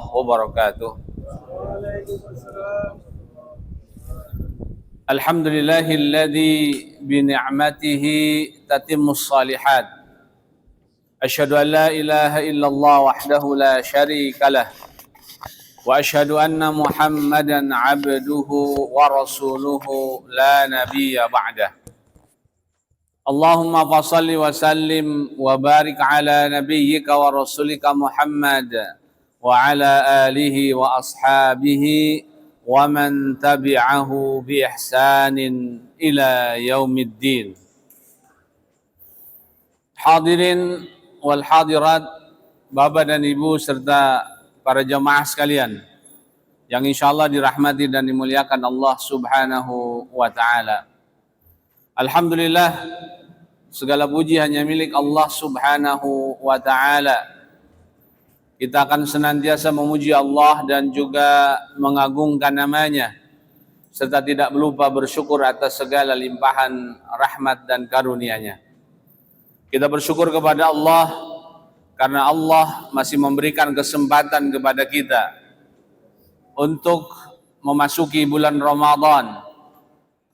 wabarakatuh. Alhamdulillahilladzi bi ni'matihi tatimmus shalihat. Asyhadu an la ilaha illallah wahdahu la syarika lah. Wa asyhadu anna Muhammadan 'abduhu wa rasuluhu la nabiyya ba'dah. Allahumma fassalli wa sallim wa barik ala nabiyyika wa rasulika Muhammad wa ala alihi wa ashabihi wa man tabi'ahu bi ihsanin ila yaumiddin. Hadirin wal hadirat, Bapak dan Ibu serta para jamaah sekalian yang insyaallah dirahmati dan dimuliakan Allah Subhanahu wa taala. Alhamdulillah, segala puji hanya milik Allah Subhanahu wa taala. Kita akan senantiasa memuji Allah dan juga mengagungkan namanya, serta tidak lupa bersyukur atas segala limpahan rahmat dan karunia-Nya. Kita bersyukur kepada Allah karena Allah masih memberikan kesempatan kepada kita untuk memasuki bulan Ramadan,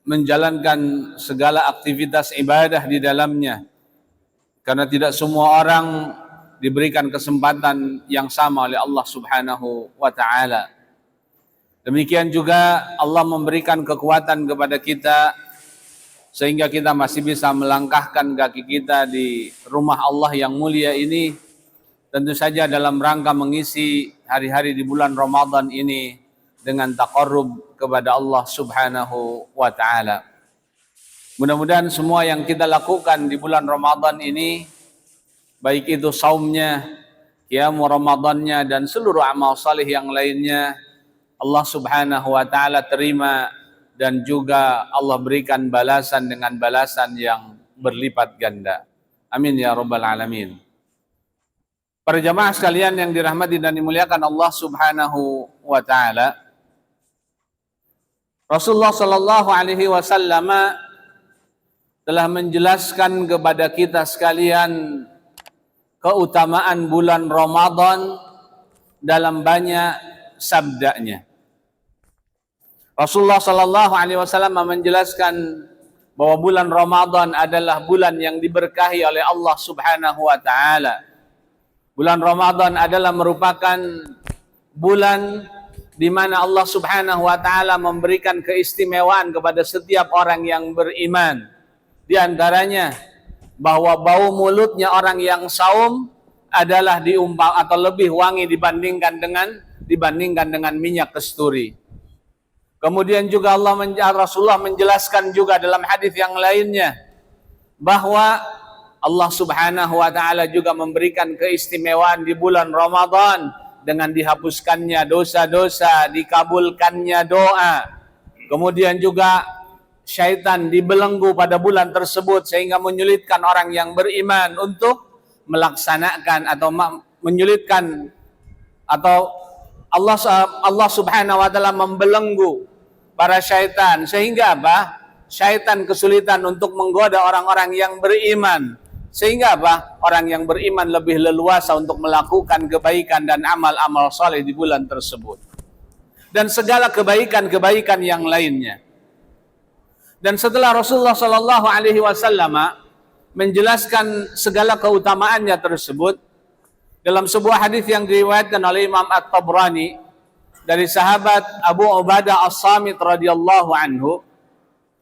menjalankan segala aktivitas ibadah di dalamnya, karena tidak semua orang diberikan kesempatan yang sama oleh Allah Subhanahu wa taala. Demikian juga Allah memberikan kekuatan kepada kita sehingga kita masih bisa melangkahkan kaki kita di rumah Allah yang mulia ini, tentu saja dalam rangka mengisi hari-hari di bulan Ramadan ini dengan taqarrub kepada Allah Subhanahu wa taala. Mudah-mudahan semua yang kita lakukan di bulan Ramadan ini, baik itu saumnya, qiyam Ramadannya dan seluruh amal salih yang lainnya, Allah Subhanahu wa taala terima dan juga Allah berikan balasan dengan balasan yang berlipat ganda. Amin ya rabbal alamin. Para jamaah sekalian yang dirahmati dan dimuliakan Allah Subhanahu wa taala, Rasulullah sallallahu alaihi wasallam telah menjelaskan kepada kita sekalian keutamaan bulan Ramadan dalam banyak sabdanya. Rasulullah sallallahu alaihi wasallam menjelaskan bahwa bulan Ramadan adalah bulan yang diberkahi oleh Allah Subhanahu wa taala. Bulan Ramadan adalah merupakan bulan di mana Allah Subhanahu wa taala memberikan keistimewaan kepada setiap orang yang beriman. Di antaranya bahwa bau mulutnya orang yang saum adalah diumpam atau lebih wangi dibandingkan dengan minyak kasturi. Kemudian juga Rasulullah menjelaskan juga dalam hadis yang lainnya bahwa Allah Subhanahu wa taala juga memberikan keistimewaan di bulan Ramadan dengan dihapuskannya dosa-dosa, dikabulkannya doa. Kemudian juga syaitan dibelenggu pada bulan tersebut sehingga menyulitkan orang yang beriman untuk melaksanakan atau menyulitkan, atau Allah Subhanahu wa taala membelenggu para syaitan sehingga apa? Syaitan kesulitan untuk menggoda orang-orang yang beriman. Sehingga apa? Orang yang beriman lebih leluasa untuk melakukan kebaikan dan amal-amal saleh di bulan tersebut. Dan segala kebaikan-kebaikan yang lainnya. Dan setelah Rasulullah sallallahu alaihi wasallam menjelaskan segala keutamaannya tersebut, dalam sebuah hadis yang diriwayatkan oleh Imam At-Tabrani dari sahabat Abu Ubadah As-Samit radhiyallahu anhu,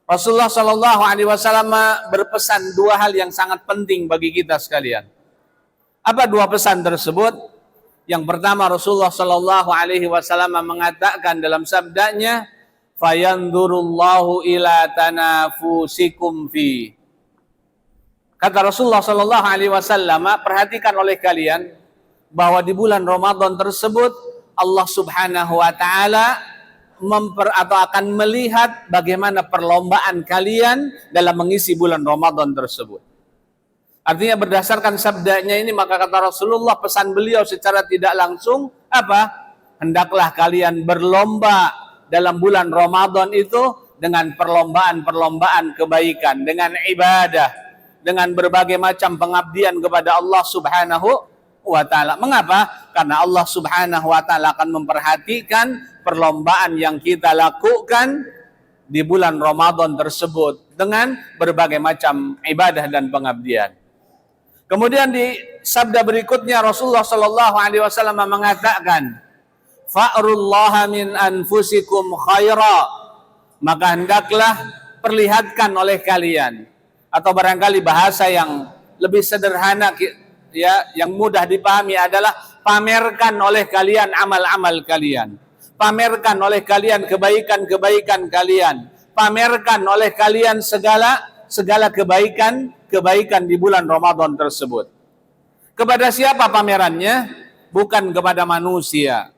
Rasulullah sallallahu alaihi wasallam berpesan dua hal yang sangat penting bagi kita sekalian. Apa dua pesan tersebut? Yang pertama, Rasulullah sallallahu alaihi wasallam mengatakan dalam sabdanya, "Fayanzurullahu ila tanafusikum fi." Kata Rasulullah sallallahu alaihi wasallam, perhatikan oleh kalian bahwa di bulan Ramadan tersebut Allah Subhanahu wa taala akan melihat bagaimana perlombaan kalian dalam mengisi bulan Ramadan tersebut. Artinya berdasarkan sabdanya ini, maka kata Rasulullah, pesan beliau secara tidak langsung apa? Hendaklah kalian berlomba dalam bulan Ramadan itu dengan perlombaan-perlombaan kebaikan, dengan ibadah, dengan berbagai macam pengabdian kepada Allah Subhanahu wa ta'ala. Mengapa? Karena Allah Subhanahu wa taala akan memperhatikan perlombaan yang kita lakukan di bulan Ramadan tersebut dengan berbagai macam ibadah dan pengabdian. Kemudian di sabda berikutnya Rasulullah sallallahu alaihi wasallam mengatakan, "Fa'rullaha min anfusikum khaira." Maka hendaklah perlihatkan oleh kalian, atau barangkali bahasa yang lebih sederhana ya, yang mudah dipahami adalah pamerkan oleh kalian amal-amal kalian. Pamerkan oleh kalian kebaikan-kebaikan kalian. Pamerkan oleh kalian segala kebaikan di bulan Ramadan tersebut. Kepada siapa pamerannya? Bukan kepada manusia.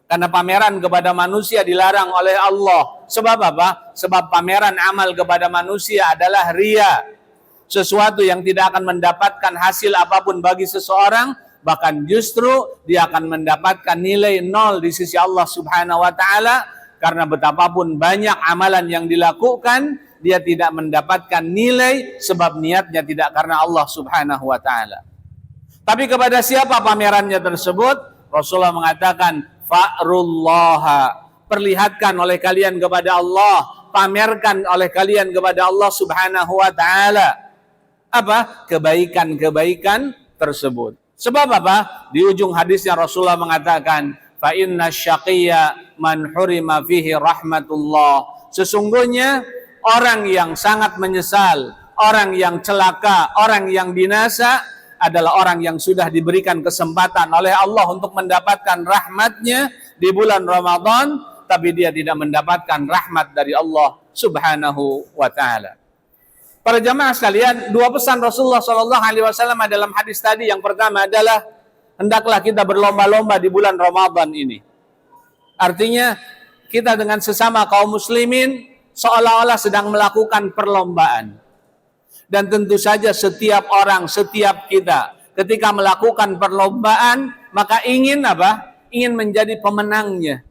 Karena pameran kepada manusia dilarang oleh Allah. Sebab apa? Sebab pameran amal kepada manusia adalah riya. Sesuatu yang tidak akan mendapatkan hasil apapun bagi seseorang, bahkan justru dia akan mendapatkan nilai 0 di sisi Allah Subhanahu wa taala, karena betapapun banyak amalan yang dilakukan, dia tidak mendapatkan nilai sebab niatnya tidak karena Allah Subhanahu wa taala. Tapi kepada siapa pamerannya tersebut? Rasulullah mengatakan, fa'rullaha, perlihatkan oleh kalian kepada Allah, pamerkan oleh kalian kepada Allah Subhanahu wa taala apa? Kebaikan-kebaikan tersebut. Sebab apa? Di ujung hadisnya Rasulullah mengatakan, fa inna syaqiyya man hurima fihi rahmatullah. Sesungguhnya orang yang sangat menyesal, orang yang celaka, orang yang binasa adalah orang yang sudah diberikan kesempatan oleh Allah untuk mendapatkan rahmatnya di bulan Ramadan, tapi dia tidak mendapatkan rahmat dari Allah Subhanahu wa ta'ala. Para jamaah sekalian, dua pesan Rasulullah SAW dalam hadis tadi. Yang pertama adalah hendaklah kita berlomba-lomba di bulan Ramadan ini. Artinya kita dengan sesama kaum muslimin seolah-olah sedang melakukan perlombaan. Dan tentu saja setiap orang, setiap kita ketika melakukan perlombaan, maka ingin apa? Ingin menjadi pemenangnya.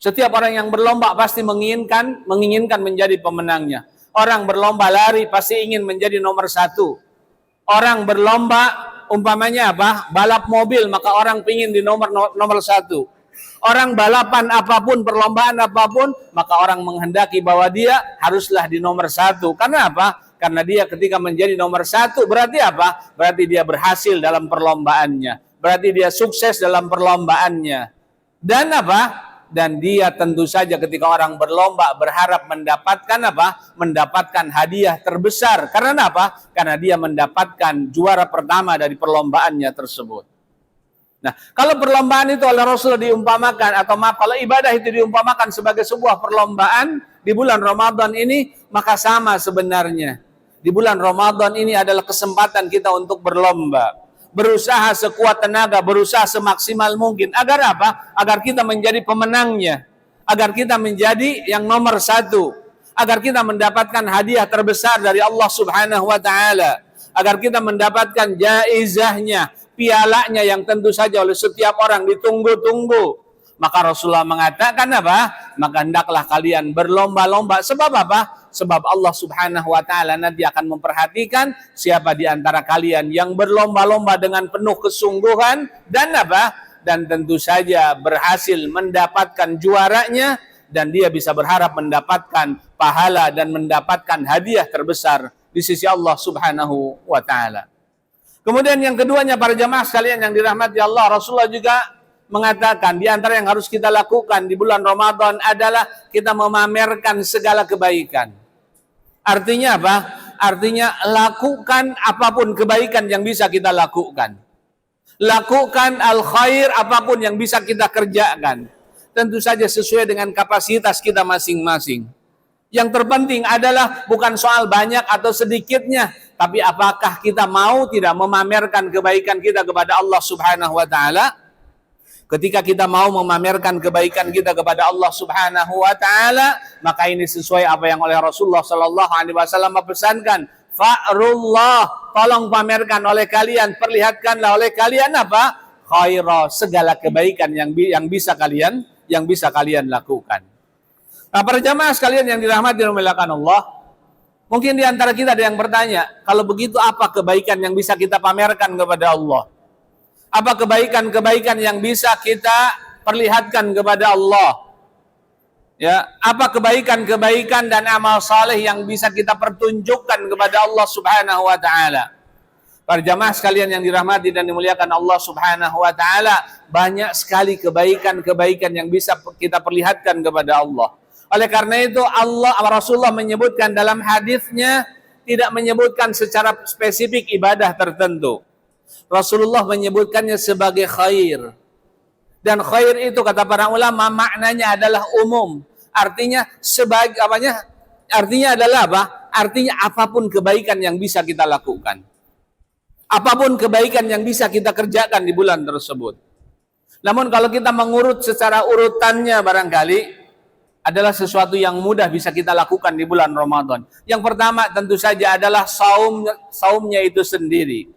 Setiap orang yang berlomba pasti menginginkan menjadi pemenangnya. Orang berlomba lari pasti ingin menjadi nomor 1. Orang berlomba umpamanya apa? Balap mobil, maka orang ingin di nomor 1. Orang balapan apapun, perlombaan apapun, maka orang menghendaki bahwa dia haruslah di nomor 1. Karena apa? Karena dia ketika menjadi nomor 1 berarti apa? Berarti dia berhasil dalam perlombaannya. Berarti dia sukses dalam perlombaannya. Dan apa? Dan dia tentu saja ketika orang berlomba berharap mendapatkan apa? Mendapatkan hadiah terbesar. Karena apa? Karena dia mendapatkan juara pertama dari perlombaannya tersebut. Nah, kalau perlombaan itu oleh Rasul diumpamakan, atau maaf, kalau ibadah itu diumpamakan sebagai sebuah perlombaan di bulan Ramadan ini, maka sama sebenarnya. Di bulan Ramadan ini adalah kesempatan kita untuk berlomba. Berusaha sekuat tenaga, berusaha semaksimal mungkin. Agar apa? Agar kita menjadi pemenangnya. Agar kita menjadi yang nomor 1. Agar kita mendapatkan hadiah terbesar dari Allah Subhanahu wa ta'ala. Agar kita mendapatkan jaizahnya, pialanya yang tentu saja oleh setiap orang ditunggu-tunggu. Maka Rasulullah mengatakan apa? Maka hendaklah kalian berlomba-lomba. Sebab apa? Sebab Allah Subhanahu wa ta'ala nanti akan memperhatikan siapa di antara kalian yang berlomba-lomba dengan penuh kesungguhan dan apa? Dan tentu saja berhasil mendapatkan juaranya, dan dia bisa berharap mendapatkan pahala dan mendapatkan hadiah terbesar di sisi Allah Subhanahu wa ta'ala. Kemudian yang keduanya, para jamaah sekalian yang dirahmati Allah, Rasulullah juga mengatakan di antara yang harus kita lakukan di bulan Ramadan adalah kita memamerkan segala kebaikan. Artinya apa? Artinya lakukan apapun kebaikan yang bisa kita lakukan. Lakukan al-khair apapun yang bisa kita kerjakan. Tentu saja sesuai dengan kapasitas kita masing-masing. Yang terpenting adalah bukan soal banyak atau sedikitnya, tapi apakah kita mau tidak memamerkan kebaikan kita kepada Allah Subhanahu wa ta'ala. Ketika kita mau memamerkan kebaikan kita kepada Allah Subhanahu wa ta'ala, maka ini sesuai apa yang oleh Rasulullah sallallahu alaihi wasallam pesankan. Fa'rullah, tolong pamerkan oleh kalian, perlihatkanlah oleh kalian apa? Khaira, segala kebaikan yang bisa kalian lakukan. Nah, para jamaah sekalian yang dirahmati dan dimuliakan Allah, mungkin di antara kita ada yang bertanya, kalau begitu apa kebaikan yang bisa kita pamerkan kepada Allah? Apa kebaikan-kebaikan yang bisa kita perlihatkan kepada Allah? Ya, apa kebaikan-kebaikan dan amal saleh yang bisa kita pertunjukkan kepada Allah Subhanahu wa taala? Para jamaah sekalian yang dirahmati dan dimuliakan Allah Subhanahu wa taala, banyak sekali kebaikan-kebaikan yang bisa kita perlihatkan kepada Allah. Oleh karena itu Rasulullah menyebutkan dalam hadisnya, tidak menyebutkan secara spesifik ibadah tertentu. Rasulullah menyebutkannya sebagai khair. Dan khair itu kata para ulama maknanya adalah umum. Artinya artinya adalah apa? Artinya apapun kebaikan yang bisa kita lakukan. Apapun kebaikan yang bisa kita kerjakan di bulan tersebut. Namun kalau kita mengurut secara urutannya barangkali adalah sesuatu yang mudah bisa kita lakukan di bulan Ramadan. Yang pertama tentu saja adalah saumnya itu sendiri.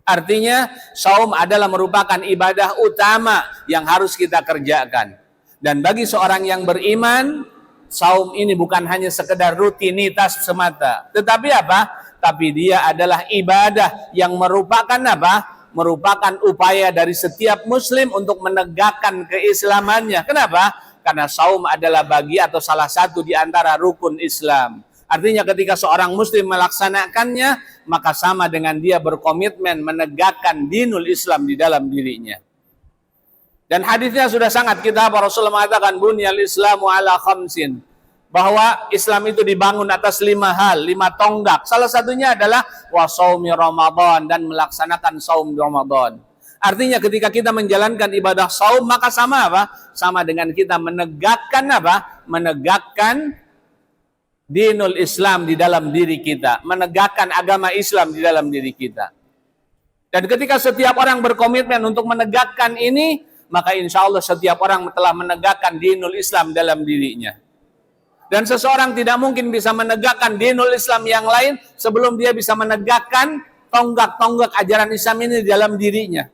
Artinya saum adalah merupakan ibadah utama yang harus kita kerjakan. Dan bagi seorang yang beriman, saum ini bukan hanya sekedar rutinitas semata. Tetapi apa? Tapi dia adalah ibadah yang merupakan apa? Merupakan upaya dari setiap muslim untuk menegakkan keislamannya. Kenapa? Karena saum adalah salah satu di antara rukun Islam. Artinya ketika seorang muslim melaksanakannya, maka sama dengan dia berkomitmen menegakkan dinul Islam di dalam dirinya. Dan hadisnya sudah sangat kita, Rasulullah mengatakan bunyal Islamu ala khamsin, bahwa Islam itu dibangun atas 5 hal, 5 tonggak. Salah satunya adalah wasaumi Ramadan, dan melaksanakan saum Ramadan. Artinya ketika kita menjalankan ibadah saum, maka sama apa? Sama dengan kita menegakkan apa? Menegakkan dinul Islam di dalam diri kita, menegakkan agama Islam di dalam diri kita. Dan ketika setiap orang berkomitmen untuk menegakkan ini, maka insya Allah setiap orang telah menegakkan dinul Islam dalam dirinya. Dan seseorang tidak mungkin bisa menegakkan dinul Islam yang lain sebelum dia bisa menegakkan tonggak-tonggak ajaran Islam ini di dalam dirinya.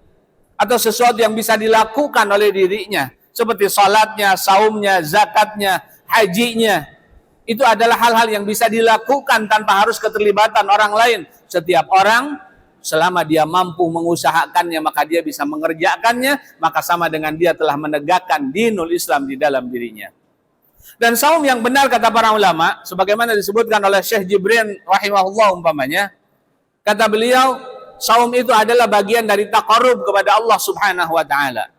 Atau sesuatu yang bisa dilakukan oleh dirinya, seperti salatnya, saumnya, zakatnya, hajinya. Itu adalah hal-hal yang bisa dilakukan tanpa harus keterlibatan orang lain. Setiap orang selama dia mampu mengusahakannya, maka dia bisa mengerjakannya, maka sama dengan dia telah menegakkan dinul Islam di dalam dirinya. Dan saum yang benar kata para ulama, sebagaimana disebutkan oleh Syekh Jibrin rahimahullah umpamanya, kata beliau, saum itu adalah bagian dari taqarrub kepada Allah Subhanahu wa taala.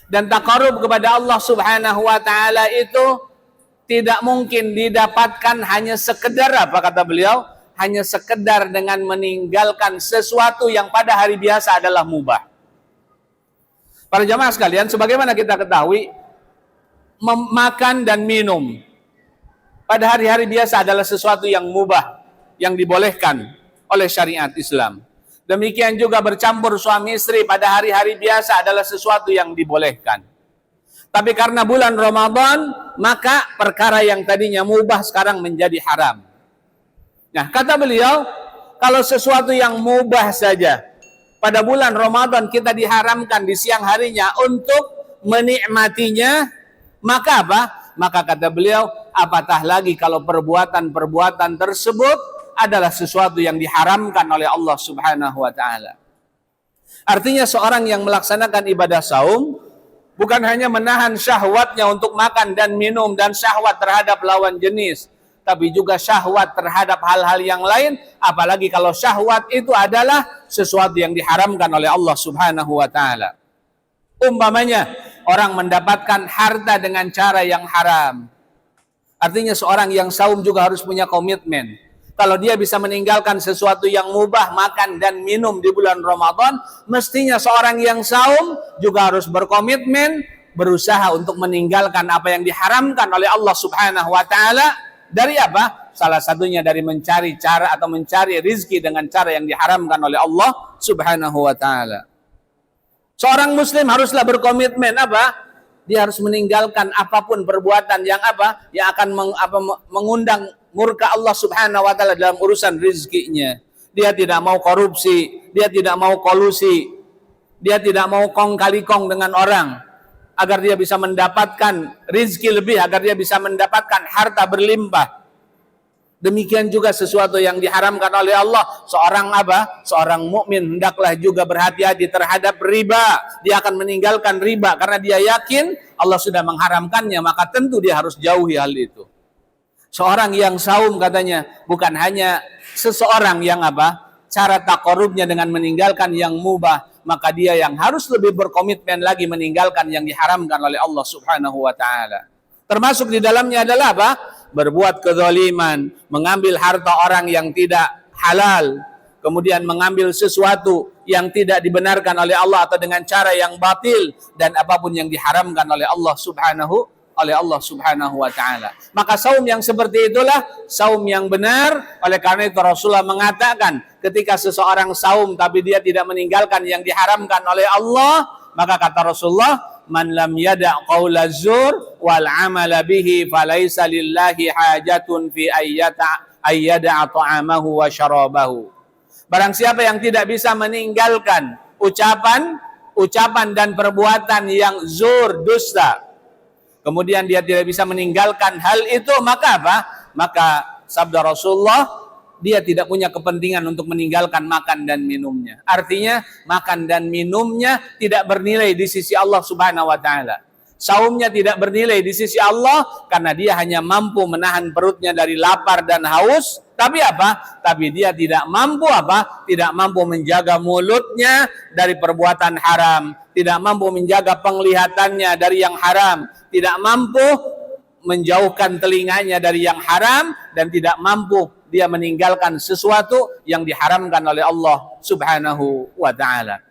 Dan taqarrub kepada Allah Subhanahu wa taala itu tidak mungkin didapatkan hanya sekedar apa kata beliau? Hanya sekedar dengan meninggalkan sesuatu yang pada hari biasa adalah mubah. Para jamaah sekalian, sebagaimana kita ketahui, makan dan minum pada hari-hari biasa adalah sesuatu yang mubah, yang dibolehkan oleh syariat Islam. Demikian juga bercampur suami istri pada hari-hari biasa adalah sesuatu yang dibolehkan. Tapi karena bulan Ramadan, maka perkara yang tadinya mubah sekarang menjadi haram. Nah, kata beliau, kalau sesuatu yang mubah saja pada bulan Ramadan kita diharamkan di siang harinya untuk menikmatinya, maka apa? Maka kata beliau, apatah lagi kalau perbuatan-perbuatan tersebut adalah sesuatu yang diharamkan oleh Allah Subhanahu wa taala. Artinya seorang yang melaksanakan ibadah saum bukan hanya menahan syahwatnya untuk makan dan minum dan syahwat terhadap lawan jenis, tapi juga syahwat terhadap hal-hal yang lain, apalagi kalau syahwat itu adalah sesuatu yang diharamkan oleh Allah Subhanahu wa taala. Umpamanya, orang mendapatkan harta dengan cara yang haram. Artinya seorang yang saum juga harus punya komitmen. Kalau dia bisa meninggalkan sesuatu yang mubah, makan dan minum di bulan Ramadan, mestinya seorang yang saum juga harus berkomitmen, berusaha untuk meninggalkan apa yang diharamkan oleh Allah Subhanahu wa taala. Dari apa? Salah satunya dari mencari cara atau mencari rizki dengan cara yang diharamkan oleh Allah Subhanahu wa taala. Seorang muslim haruslah berkomitmen apa? Dia harus meninggalkan apapun perbuatan yang apa? Yang akan mengundang murka Allah Subhanahu wa taala dalam urusan rizkinya. Dia tidak mau korupsi, dia tidak mau kolusi, dia tidak mau kong kali kong dengan orang agar dia bisa mendapatkan rizki lebih, agar dia bisa mendapatkan harta berlimpah. Demikian juga sesuatu yang diharamkan oleh Allah. Seorang mukmin hendaklah juga berhati-hati terhadap riba. Dia akan meninggalkan riba karena dia yakin Allah sudah mengharamkannya, maka tentu dia harus jauhi hal itu. Seorang yang saum katanya bukan hanya seseorang yang cara taqarrubnya dengan meninggalkan yang mubah, maka dia yang harus lebih berkomitmen lagi meninggalkan yang diharamkan oleh Allah Subhanahu wa taala. Termasuk di dalamnya adalah berbuat kezaliman, mengambil harta orang yang tidak halal, kemudian mengambil sesuatu yang tidak dibenarkan oleh Allah atau dengan cara yang batil, dan apapun yang diharamkan oleh Allah Subhanahu wa taala. Maka saum yang seperti itulah saum yang benar. Oleh karena itu Rasulullah mengatakan, ketika seseorang saum tapi dia tidak meninggalkan yang diharamkan oleh Allah, maka kata Rasulullah, man lam yada' qaula zur wal amala bihi falaisa lillahi hajatun fi ayyada'a ta'amahu wa syarabahu. Barang siapa yang tidak bisa meninggalkan ucapan dan perbuatan yang zur, dusta, kemudian dia tidak bisa meninggalkan hal itu, maka maka sabda Rasulullah, dia tidak punya kepentingan untuk meninggalkan makan dan minumnya. Artinya makan dan minumnya tidak bernilai di sisi Allah Subhanahu wa taala. Saumnya tidak bernilai di sisi Allah karena dia hanya mampu menahan perutnya dari lapar dan haus, tapi Tapi dia tidak mampu Tidak mampu menjaga mulutnya dari perbuatan haram, tidak mampu menjaga penglihatannya dari yang haram, tidak mampu menjauhkan telinganya dari yang haram, dan tidak mampu dia meninggalkan sesuatu yang diharamkan oleh Allah Subhanahu wa taala.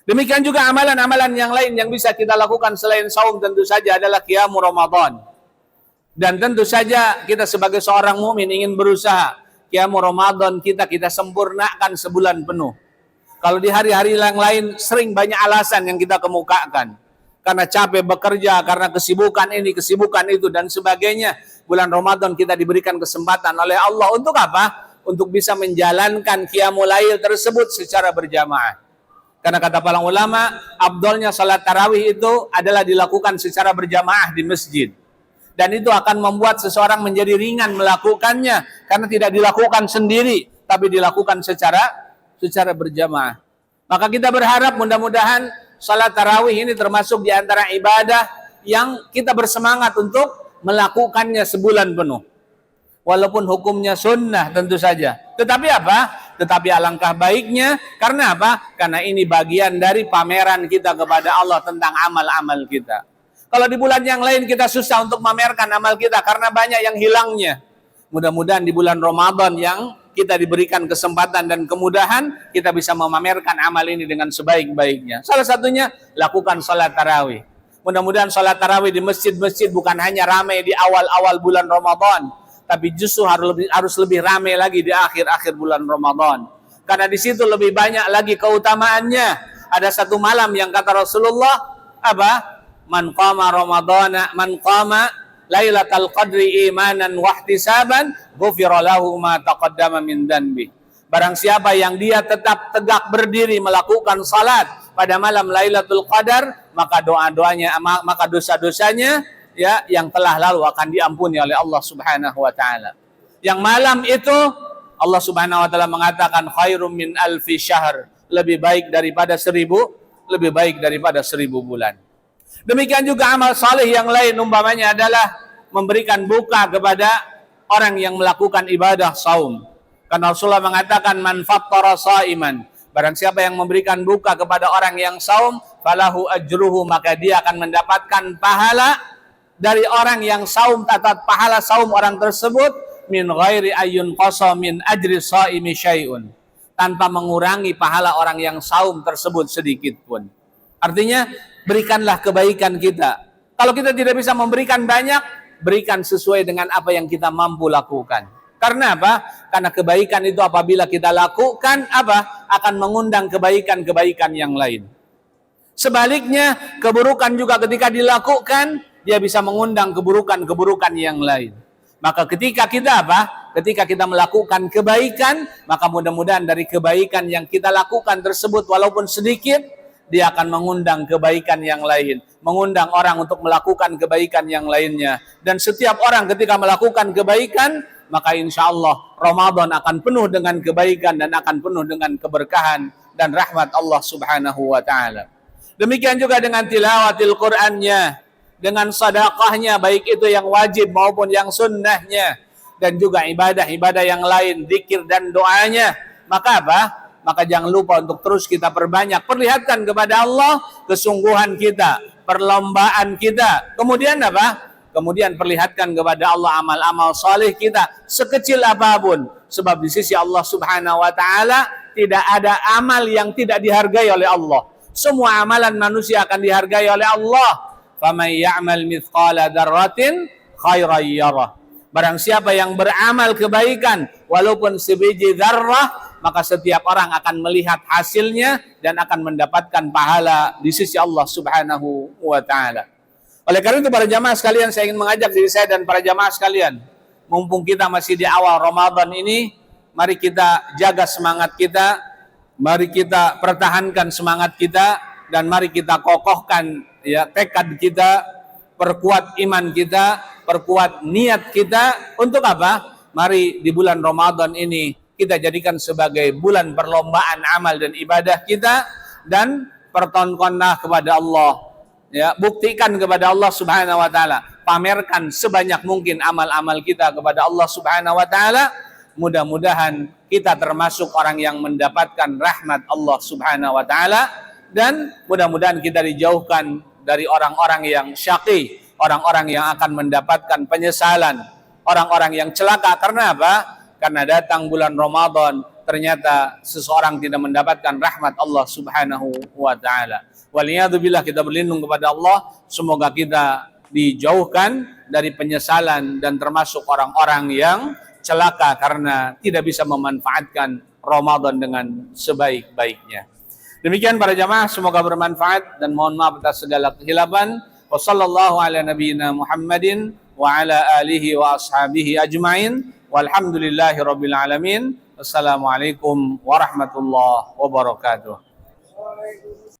Demikian juga amalan-amalan yang lain yang bisa kita lakukan selain saum tentu saja adalah qiyamul Ramadan. Dan tentu saja kita sebagai seorang mukmin ingin berusaha qiyamul Ramadan kita sempurnakan sebulan penuh. Kalau di hari-hari yang lain sering banyak alasan yang kita kemukakan. Karena capek bekerja, karena kesibukan ini, kesibukan itu, dan sebagainya. Bulan Ramadan kita diberikan kesempatan oleh Allah untuk Untuk bisa menjalankan qiyamul lail tersebut secara berjamaah. Karena kata para ulama, afdalnya salat tarawih itu adalah dilakukan secara berjamaah di masjid. Dan itu akan membuat seseorang menjadi ringan melakukannya, karena tidak dilakukan sendiri, tapi dilakukan secara berjamaah. Maka kita berharap mudah-mudahan salat tarawih ini termasuk di antara ibadah yang kita bersemangat untuk melakukannya sebulan penuh. Walaupun hukumnya sunnah tentu saja. Tetapi alangkah baiknya, karena Karena ini bagian dari pameran kita kepada Allah tentang amal-amal kita. Kalau di bulan yang lain kita susah untuk memamerkan amal kita karena banyak yang hilangnya. Mudah-mudahan di bulan Ramadan yang kita diberikan kesempatan dan kemudahan, kita bisa memamerkan amal ini dengan sebaik-baiknya. Salah satunya, lakukan salat tarawih. Mudah-mudahan salat tarawih di masjid-masjid bukan hanya ramai di awal-awal bulan Ramadan, tapi justru harus lebih ramai lagi di akhir-akhir bulan Ramadan. Karena di situ lebih banyak lagi keutamaannya. Ada satu malam yang kata Rasulullah, Man qama Ramadana, man qama Lailatul Qadri imanan wahtisaban, ghufira lahu ma taqaddama min dhanbi. Barang siapa yang dia tetap tegak berdiri melakukan salat pada malam Lailatul Qadar, maka doa-doanya, maka dosa-dosanya yang telah lalu akan diampuni oleh Allah Subhanahu wa taala. Yang malam itu Allah Subhanahu wa taala mengatakan khairum min alfi syahr, lebih baik daripada 1000 bulan. Demikian juga amal saleh yang lain, umpamanya adalah memberikan buka kepada orang yang melakukan ibadah saum. Karena Rasulullah mengatakan man fattara shaiman, barang siapa yang memberikan buka kepada orang yang saum, falahu ajruhu, maka dia akan mendapatkan pahala dari orang yang saum, pahala saum orang tersebut min ghairi ayyun qasa min ajri shaimi syai'un, tanpa mengurangi pahala orang yang saum tersebut sedikit pun. Artinya, berikanlah kebaikan kita. Kalau kita tidak bisa memberikan banyak, berikan sesuai dengan apa yang kita mampu lakukan. Karena Karena kebaikan itu apabila kita lakukan, akan mengundang kebaikan-kebaikan yang lain. Sebaliknya, keburukan juga ketika dilakukan, dia bisa mengundang keburukan-keburukan yang lain. Maka ketika kita melakukan kebaikan, maka mudah-mudahan dari kebaikan yang kita lakukan tersebut walaupun sedikit, dia akan mengundang kebaikan yang lain, mengundang orang untuk melakukan kebaikan yang lainnya. Dan setiap orang ketika melakukan kebaikan, maka insya Allah Ramadan akan penuh dengan kebaikan dan akan penuh dengan keberkahan dan rahmat Allah Subhanahu wa taala. Demikian juga dengan tilawatil Qur'annya, dengan sedekahnya baik itu yang wajib maupun yang sunnahnya, dan juga ibadah-ibadah yang lain, zikir dan doanya. Maka apa? Maka jangan lupa untuk terus kita perbanyak, perlihatkan kepada Allah kesungguhan kita, perlombaan kita. Kemudian apa? Kemudian perlihatkan kepada Allah amal-amal saleh kita sekecil apapun. Sebab di sisi Allah Subhanahu wa taala tidak ada amal yang tidak dihargai oleh Allah. Semua amalan manusia akan dihargai oleh Allah. Faman ya'mal mithqala dzarratin khairan yarah. Barang siapa yang beramal kebaikan walaupun sebiji dzarrah, maka setiap orang akan melihat hasilnya dan akan mendapatkan pahala di sisi Allah Subhanahu wa taala. Oleh karena itu para jamaah sekalian, saya ingin mengajak diri saya dan para jamaah sekalian, mumpung kita masih di awal Ramadan ini, mari kita jaga semangat kita, mari kita pertahankan semangat kita, dan mari kita kokohkan ya tekad kita, perkuat iman kita, perkuat niat kita. Untuk apa? Mari di bulan Ramadan ini kita jadikan sebagai bulan perlombaan amal dan ibadah kita, dan pertontonlah kepada Allah. Ya, buktikan kepada Allah Subhanahu wa taala, pamerkan sebanyak mungkin amal-amal kita kepada Allah Subhanahu wa taala. Mudah-mudahan kita termasuk orang yang mendapatkan rahmat Allah Subhanahu wa taala, dan mudah-mudahan kita dijauhkan dari orang-orang yang syaqi, orang-orang yang akan mendapatkan penyesalan, orang-orang yang celaka. Karena apa? Karena datang bulan Ramadan ternyata seseorang tidak mendapatkan rahmat Allah Subhanahu wa taala. Waliyadzubillah, kita berlindung kepada Allah, semoga kita dijauhkan dari penyesalan dan termasuk orang-orang yang celaka karena tidak bisa memanfaatkan Ramadan dengan sebaik-baiknya. Demikian para jamaah, semoga bermanfaat dan mohon maaf atas segala kehilafan. Wassallallahu ala nabiyyina Muhammadin wa ala alihi wa ashabihi ajmain. Walhamdulillahi rabbil alamin. Wassalamualaikum warahmatullahi wabarakatuh.